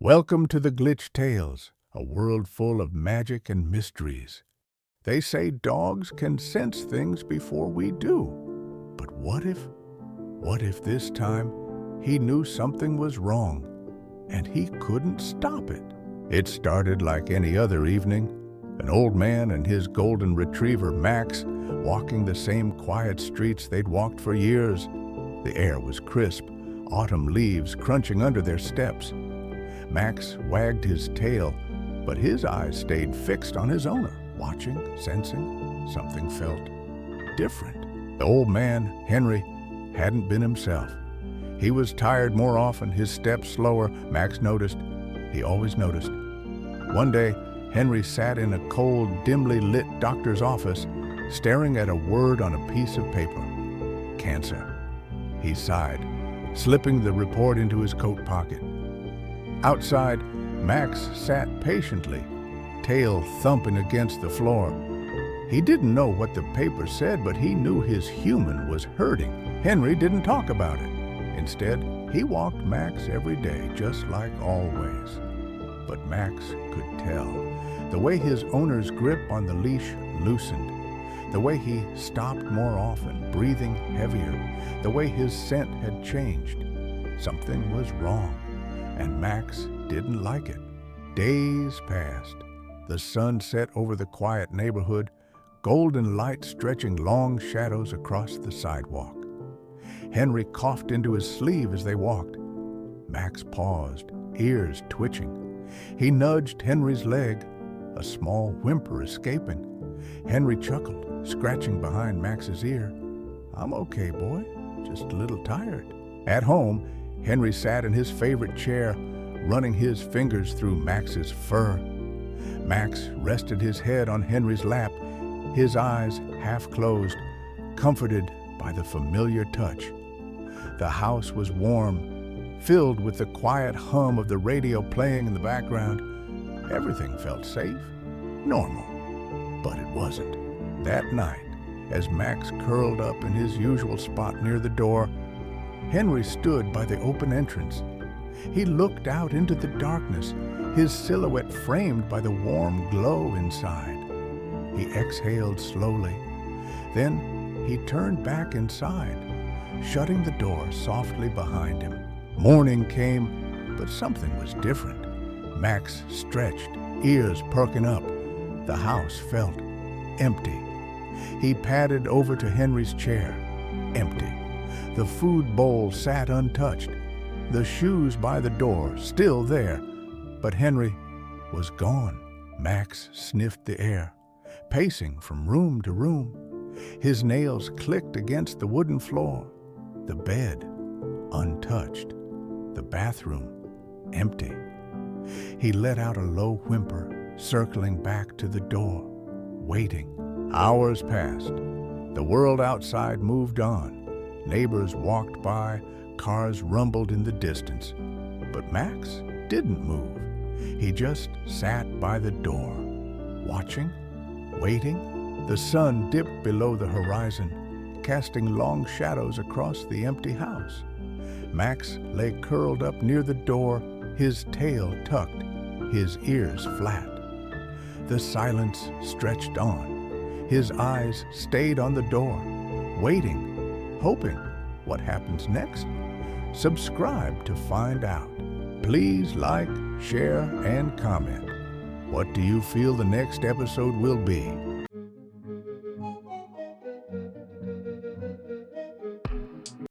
Welcome to the Glitch Tales, a world full of magic and mysteries. They say dogs can sense things before we do. But what if this time he knew something was wrong and he couldn't stop it? It started like any other evening. An old man and his golden retriever, Max, walking the same quiet streets they'd walked for years. The air was crisp, autumn leaves crunching under their steps. Max wagged his tail, but his eyes stayed fixed on his owner, watching, sensing. Something felt different. The old man, Henry, hadn't been himself. He was tired more often, his steps slower. Max noticed. He always noticed. One day, Henry sat in a cold, dimly lit doctor's office, staring at a word on a piece of paper. Cancer. He sighed, slipping the report into his coat pocket. Outside, Max sat patiently, tail thumping against the floor. He didn't know what the paper said, but he knew his human was hurting. Henry didn't talk about it. Instead, he walked Max every day, just like always. But Max could tell. The way his owner's grip on the leash loosened, the way he stopped more often, breathing heavier, the way his scent had changed. Something was wrong, and Max didn't like it. Days passed. The sun set over the quiet neighborhood, golden light stretching long shadows across the sidewalk. Henry coughed into his sleeve as they walked. Max paused, ears twitching. He nudged Henry's leg, a small whimper escaping. Henry chuckled, scratching behind Max's ear. "I'm okay, boy, just a little tired." At home, Henry sat in his favorite chair, running his fingers through Max's fur. Max rested his head on Henry's lap, his eyes half closed, comforted by the familiar touch. The house was warm, filled with the quiet hum of the radio playing in the background. Everything felt safe, normal, but it wasn't. That night, as Max curled up in his usual spot near the door, Henry stood by the open entrance. He looked out into the darkness, his silhouette framed by the warm glow inside. He exhaled slowly. Then he turned back inside, shutting the door softly behind him. Morning came, but something was different. Max stretched, ears perking up. The house felt empty. He padded over to Henry's chair. Empty. The food bowl sat untouched. The shoes by the door still there, but Henry was gone. Max sniffed the air, pacing from room to room. His nails clicked against the wooden floor. The bed, untouched. The bathroom, empty. He let out a low whimper, circling back to the door, waiting. Hours passed. The world outside moved on. Neighbors walked by, cars rumbled in the distance. But Max didn't move. He just sat by the door, watching, waiting. The sun dipped below the horizon, casting long shadows across the empty house. Max lay curled up near the door, his tail tucked, his ears flat. The silence stretched on. His eyes stayed on the door, waiting, hoping. What happens next? Subscribe to find out. Please like, share, and comment. What do you feel the next episode will be?